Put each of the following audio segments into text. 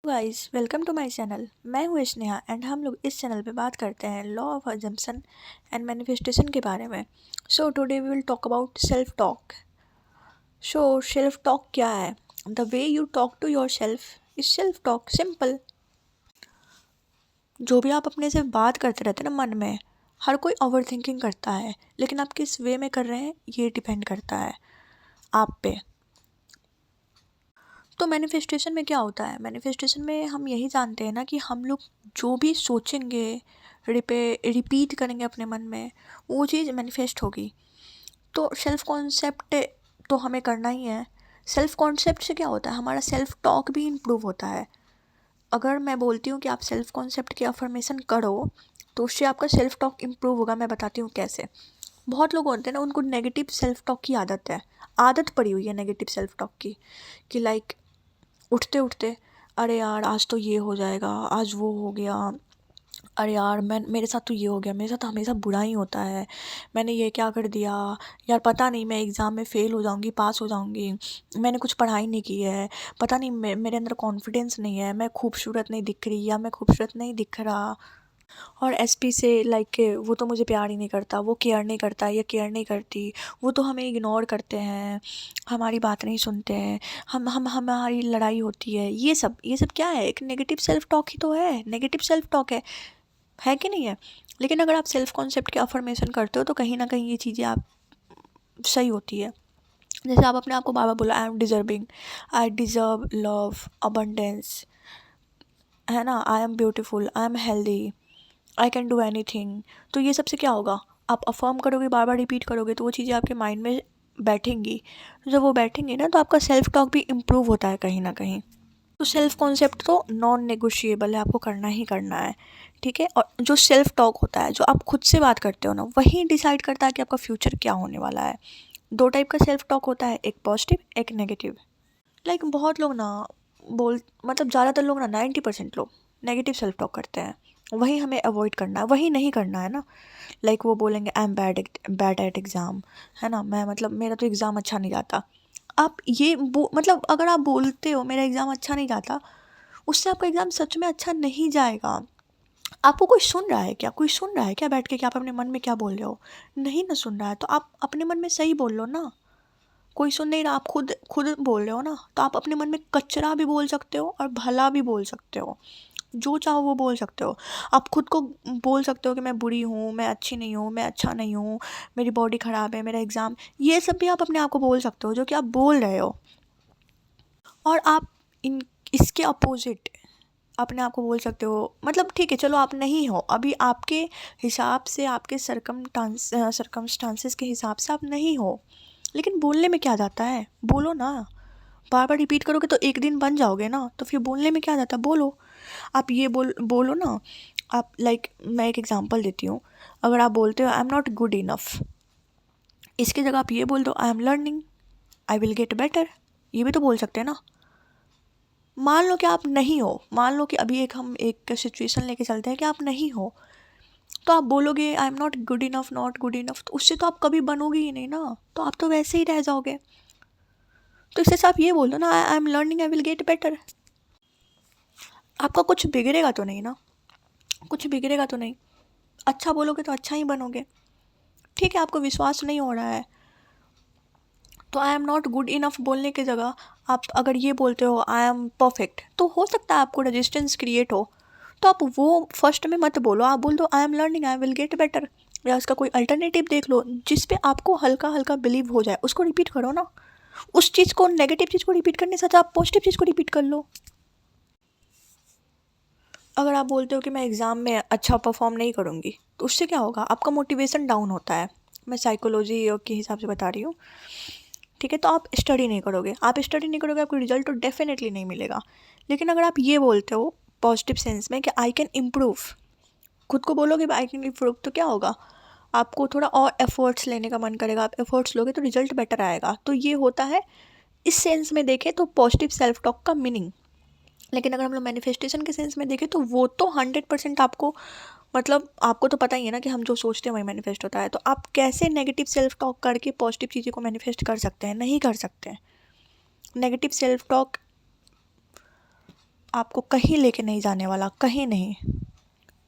Guys, welcome to my channel. मैं हूँ Sneha and हम लोग इस चैनल पे बात करते हैं law of assumption and manifestation के बारे में। So today we will talk about self talk. So self talk क्या है? The way you talk to yourself is self talk. Simple. जो भी आप अपने से बात करते रहते हैं ना मन में, हर कोई ओवर थिंकिंग करता है, लेकिन आप किस वे में कर रहे हैं ये डिपेंड करता है आप पे। तो मैनिफेस्टेशन में क्या होता है? मैनिफेस्टेशन में हम यही जानते हैं ना कि हम लोग जो भी सोचेंगे, रिपीट करेंगे अपने मन में, वो चीज़ मैनिफेस्ट होगी। तो सेल्फ कॉन्सेप्ट तो हमें करना ही है। सेल्फ कॉन्सेप्ट से क्या होता है? हमारा सेल्फ टॉक भी इम्प्रूव होता है। अगर मैं बोलती हूँ कि आप सेल्फ कॉन्सेप्ट की अफर्मेशन करो तो उससे आपका सेल्फ टॉक इम्प्रूव होगा। मैं बताती हूँ कैसे। बहुत लोग होते हैं ना, उनको नेगेटिव सेल्फ टॉक की आदत पड़ी हुई है नेगेटिव सेल्फ टॉक की। कि लाइक उठते उठते, अरे यार आज तो ये हो जाएगा, आज वो हो गया, अरे यार मैं मेरे साथ तो ये हो गया, मेरे साथ हमेशा बुरा ही होता है, मैंने ये क्या कर दिया, यार पता नहीं मैं एग्ज़ाम में फ़ेल हो जाऊंगी पास हो जाऊंगी, मैंने कुछ पढ़ाई नहीं की है, पता नहीं मेरे अंदर कॉन्फिडेंस नहीं है, मैं खूबसूरत नहीं दिख रही या मैं खूबसूरत नहीं दिख रहा। और एसपी से लाइक वो तो मुझे प्यार ही नहीं करता, वो केयर नहीं करता या केयर नहीं करती, वो तो हमें इग्नोर करते हैं, हमारी बात नहीं सुनते हैं, हम हमारी लड़ाई होती है। ये सब क्या है? एक नेगेटिव सेल्फ टॉक ही तो है। नेगेटिव सेल्फ टॉक है कि नहीं है? लेकिन अगर आप सेल्फ कॉन्सेप्ट के अफर्मेशन करते हो तो कहीं ना कहीं ये चीज़ें आप सही होती है। जैसे आप अपने आप को बार बार बोलो, I am deserving, I deserve love, abundance, है ना, I am beautiful, I am healthy, I can do any thing. तो ये सबसे क्या होगा? आप अफर्म करोगे, बार बार रिपीट करोगे तो वो चीज़ें आपके माइंड में बैठेंगी। तो जब वो बैठेंगी ना तो आपका सेल्फ टॉक भी इम्प्रूव होता है कहीं ना कहीं। तो सेल्फ कॉन्सेप्ट तो नॉन नेगोशिएबल है, आपको करना ही करना है। ठीक है। और जो सेल्फ टॉक होता है, जो आप खुद से बात करते हो ना, वही डिसाइड करता है कि आपका फ्यूचर क्या होने वाला है। दो टाइप का सेल्फ टॉक होता है, एक पॉजिटिव एक नेगेटिव। लाइक बहुत लोग ना मतलब ज़्यादातर लोग ना 90% लोग नेगेटिव सेल्फ टॉक करते हैं। वही हमें अवॉइड करना है, वही नहीं करना है ना। लाइक वो बोलेंगे I am bad at exam, है ना, मैं मतलब मेरा तो एग्ज़ाम अच्छा नहीं जाता। आप ये मतलब अगर आप बोलते हो मेरा एग्ज़ाम अच्छा नहीं जाता, उससे आपका एग्ज़ाम सच में अच्छा नहीं जाएगा। आपको कोई सुन रहा है क्या? कोई सुन रहा है क्या बैठ के कि आप अपने मन में क्या बोल रहे हो? नहीं ना सुन रहा है तो आप अपने मन में सही बोल लो ना। कोई सुन नहीं रहा, आप खुद खुद बोल रहे हो ना, तो आप अपने मन में कचरा भी बोल सकते हो और भला भी बोल सकते हो। जो चाहो वो बोल सकते हो। आप खुद को बोल सकते हो कि मैं बुरी हूँ, मैं अच्छी नहीं हूँ, मैं अच्छा नहीं हूँ, मेरी बॉडी ख़राब है, मेरा एग्ज़ाम, ये सब भी आप अपने आप को बोल सकते हो जो कि आप बोल रहे हो। और आप इन इसके अपोजिट अपने आप को बोल सकते हो, मतलब ठीक है चलो आप नहीं हो अभी, आपके हिसाब से, आपके सरकमस्टांसेस के हिसाब से आप नहीं हो, लेकिन बोलने में क्या जाता है? बोलो ना। बार बार रिपीट करोगे तो एक दिन बन जाओगे ना, तो फिर बोलने में क्या जाता है? बोलो। आप ये बोलो ना। आप लाइक मैं एक एग्जांपल देती हूँ। अगर आप बोलते हो I am not good enough, इसकी जगह आप ये बोल दो I am learning, I will get better. ये भी तो बोल सकते हैं ना। मान लो कि आप नहीं हो, मान लो कि अभी हम एक सिचुएशन लेके चलते हैं कि आप नहीं हो, तो आप बोलोगे I am not good enough, not good enough, तो उससे तो आप कभी बनोगे ही नहीं ना, तो आप तो वैसे ही रह जाओगे। तो इससे आप ये बोल दो ना, I am learning, I will get better. आपका कुछ बिगड़ेगा तो नहीं ना, कुछ बिगड़ेगा तो नहीं। अच्छा बोलोगे तो अच्छा ही बनोगे। ठीक है, आपको विश्वास नहीं हो रहा है तो I am not good enough बोलने की जगह आप अगर ये बोलते हो आई एम परफेक्ट, तो हो सकता है आपको रेजिस्टेंस क्रिएट हो। तो आप वो फर्स्ट में मत बोलो, आप बोल दो I am learning, I will get better, या उसका कोई अल्टरनेटिव देख लो जिस पे आपको हल्का हल्का बिलीव हो जाए, उसको रिपीट करो ना। उस चीज़ को, नेगेटिव चीज़ को रिपीट करने से अच्छा आप पॉजिटिव चीज़ को रिपीट कर लो। अगर आप बोलते हो कि मैं एग्ज़ाम में अच्छा परफॉर्म नहीं करूँगी, तो उससे क्या होगा? आपका मोटिवेशन डाउन होता है। मैं साइकोलॉजी के हिसाब से बता रही हूँ। ठीक है, तो आप स्टडी नहीं करोगे, आपको रिजल्ट तो डेफिनेटली नहीं मिलेगा। लेकिन अगर आप ये बोलते हो पॉजिटिव सेंस में कि आई कैन इम्प्रूव, खुद को बोलोगे आई कैन इम्प्रूव, तो क्या होगा? आपको थोड़ा और एफर्ट्स लेने का मन करेगा, आप एफर्ट्स लोगे तो रिजल्ट बेटर आएगा। तो ये होता है, इस सेंस में देखें तो पॉजिटिव सेल्फ टॉक का मीनिंग। लेकिन अगर हम लोग मैनिफेस्टेशन के सेंस में देखें तो वो तो 100% आपको, मतलब आपको तो पता ही है ना कि हम जो सोचते हैं वही मैनिफेस्ट होता है। तो आप कैसे नेगेटिव सेल्फ टॉक करके पॉजिटिव चीज़ों को मैनिफेस्ट कर सकते हैं? नहीं कर सकते हैं। नेगेटिव सेल्फ टॉक आपको कहीं लेके नहीं जाने वाला, कहीं नहीं।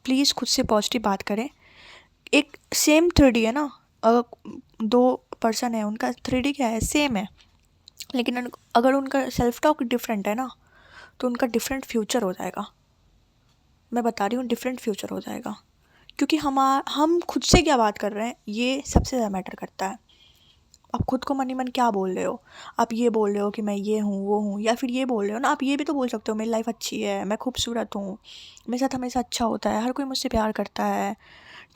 प्लीज़ खुद से पॉजिटिव बात करें। एक सेम 3D है ना, अगर 2 पर्सन है, उनका 3D क्या है, सेम है, लेकिन अगर उनका सेल्फ टॉक डिफरेंट है ना, तो उनका डिफरेंट फ्यूचर हो जाएगा। मैं बता रही हूँ, डिफरेंट फ्यूचर हो जाएगा, क्योंकि हम खुद से क्या बात कर रहे हैं, ये सबसे ज़्यादा मैटर करता है। आप खुद को मन ही मन क्या बोल रहे हो। आप ये बोल रहे हो कि मैं ये हूँ वो हूँ, या फिर ये बोल रहे हो ना, आप ये भी तो बोल सकते हो मेरी लाइफ अच्छी है, मैं खूबसूरत हूँ, मेरे साथ हमेशा अच्छा होता है, हर कोई मुझसे प्यार करता है,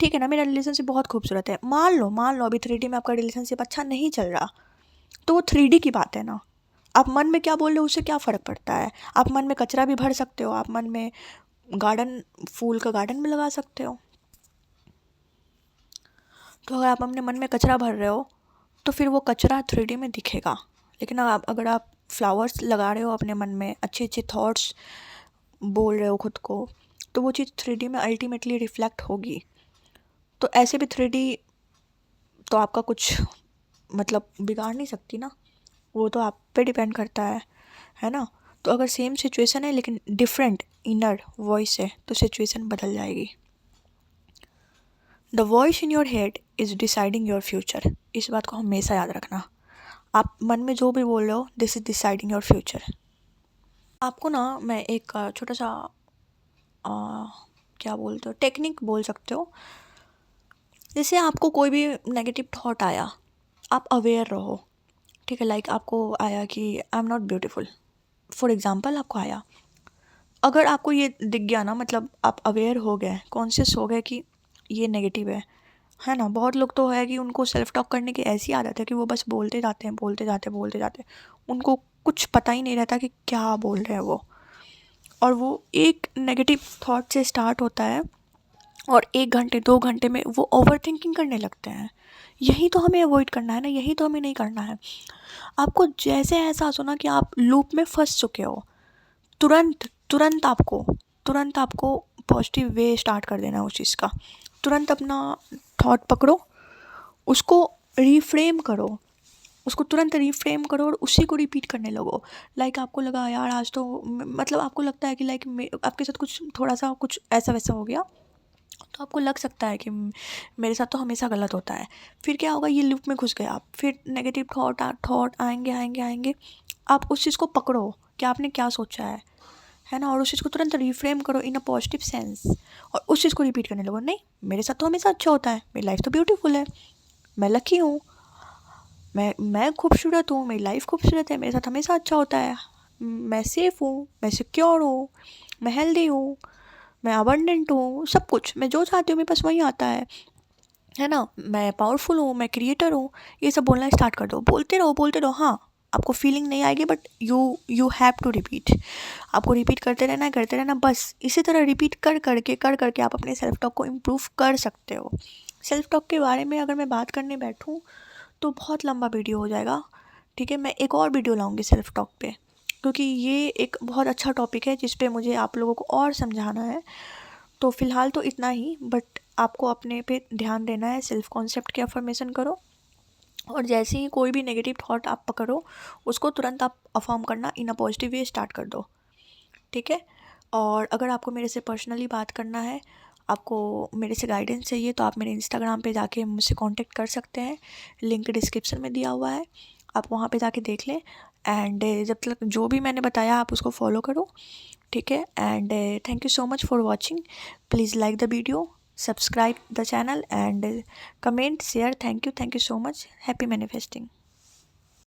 ठीक है ना, मेरा रिलेशनशिप बहुत खूबसूरत है। मान लो अभी 3D में आपका रिलेशनशिप अच्छा नहीं चल रहा, तो वो 3D की बात है ना। आप मन में क्या बोल रहे हो उससे क्या फ़र्क पड़ता है। आप मन में कचरा भी भर सकते हो, आप मन में गार्डन, फूल का गार्डन भी लगा सकते हो। तो अगर आप अपने मन में कचरा भर रहे हो, तो फिर वो कचरा 3D में दिखेगा। लेकिन अगर आप फ्लावर्स लगा रहे हो अपने मन में, अच्छे अच्छे थॉट्स बोल रहे हो खुद को, तो वो चीज़ 3D में अल्टीमेटली रिफ्लेक्ट होगी। तो ऐसे भी 3D तो आपका कुछ मतलब बिगाड़ नहीं सकती ना, वो तो आप पे डिपेंड करता है ना। तो अगर सेम सिचुएशन है लेकिन डिफरेंट इनर वॉइस है, तो सिचुएशन बदल जाएगी। The voice in your head is deciding your future. इस बात को हमेशा याद रखना। आप मन में जो भी बोल रहे हो, this is deciding your future. आपको ना मैं एक छोटा सा क्या बोलते हो, टेक्निक बोल सकते हो। जैसे आपको कोई भी नेगेटिव थॉट आया, आप अवेयर रहो, ठीक है। लाइक आपको आया कि I am not beautiful, for example आपको आया। अगर आपको ये दिख गया ना, मतलब आप अवेयर हो गए, कॉन्शियस हो गए कि ये नेगेटिव है ना। बहुत लोग तो है कि उनको सेल्फ टॉक करने की ऐसी आदत है कि वो बस बोलते जाते हैं, बोलते जाते हैं, बोलते जाते हैं, उनको कुछ पता ही नहीं रहता कि क्या बोल रहे हैं वो। और वो एक नेगेटिव थॉट से स्टार्ट होता है और 1 घंटे 2 घंटे में वो ओवर थिंकिंग करने लगते हैं। यही तो हमें अवॉइड करना है ना, यही तो हमें नहीं करना है। आपको जैसे एहसास हो ना कि आप लूप में फंस चुके हो, तुरंत तुरंत आपको पॉजिटिव वे स्टार्ट कर देना है उस चीज़ का। तुरंत अपना थॉट पकड़ो, उसको रीफ्रेम करो, उसको तुरंत रीफ्रेम करो और उसी को रिपीट करने लगो। लाइक आपको लगा यार आज तो मतलब आपको लगता है कि लाइक आपके साथ कुछ थोड़ा सा कुछ ऐसा वैसा हो गया, तो आपको लग सकता है कि मेरे साथ तो हमेशा गलत होता है। फिर क्या होगा, ये लूप में घुस गए आप, फिर नेगेटिव थॉट आएंगे आएंगे आएंगे। आप उस चीज़ को पकड़ो कि आपने क्या सोचा है ना, और उस चीज़ को तुरंत रिफ्रेम करो इन अ पॉजिटिव सेंस, और उस चीज़ को रिपीट करने लगो। नहीं, मेरे साथ तो हमेशा अच्छा होता है, मेरी लाइफ तो ब्यूटीफुल है, मैं लकी हूँ, मैं खूबसूरत हूँ, मेरी लाइफ खूबसूरत है, मेरे साथ हमेशा अच्छा होता है, मैं सेफ़ हूँ, मैं सिक्योर हूँ, मैं हेल्दी हूँ, मैं अबंडेंट हूँ, सब कुछ मैं जो चाहती हूँ मेरे पास वही आता है ना, मैं पावरफुल हूँ, मैं क्रिएटर हूँ। ये सब बोलना स्टार्ट कर दो, बोलते रहो। हाँ, आपको फीलिंग नहीं आएगी, but you have to repeat. आपको रिपीट करते रहना, बस इसी तरह रिपीट कर करके आप अपने सेल्फ टॉक को इम्प्रूव कर सकते हो। सेल्फ टॉक के बारे में अगर मैं बात करने बैठूँ तो बहुत लंबा वीडियो हो जाएगा, ठीक है। मैं एक और वीडियो लाऊंगी सेल्फ टॉक पे, क्योंकि ये एक बहुत अच्छा टॉपिक है जिस पे मुझे आप लोगों को और समझाना है। तो फ़िलहाल तो इतना ही, बट आपको अपने पे ध्यान देना है, सेल्फ कॉन्सेप्ट की अफर्मेशन करो, और जैसे ही कोई भी नेगेटिव थॉट आप पकड़ो, उसको तुरंत आप अफर्म करना इन अ पॉजिटिव वे स्टार्ट कर दो, ठीक है। और अगर आपको मेरे से पर्सनली बात करना है, आपको मेरे से गाइडेंस चाहिए, तो आप मेरे इंस्टाग्राम पे जाके मुझसे कांटेक्ट कर सकते हैं। लिंक डिस्क्रिप्शन में दिया हुआ है, आप वहाँ पे जाके देख लें। एंड जब तक जो भी मैंने बताया आप उसको फॉलो करो, ठीक है। And thank you so much for watching. Please like the video, subscribe the channel, and comment share. Thank you so much. Happy manifesting.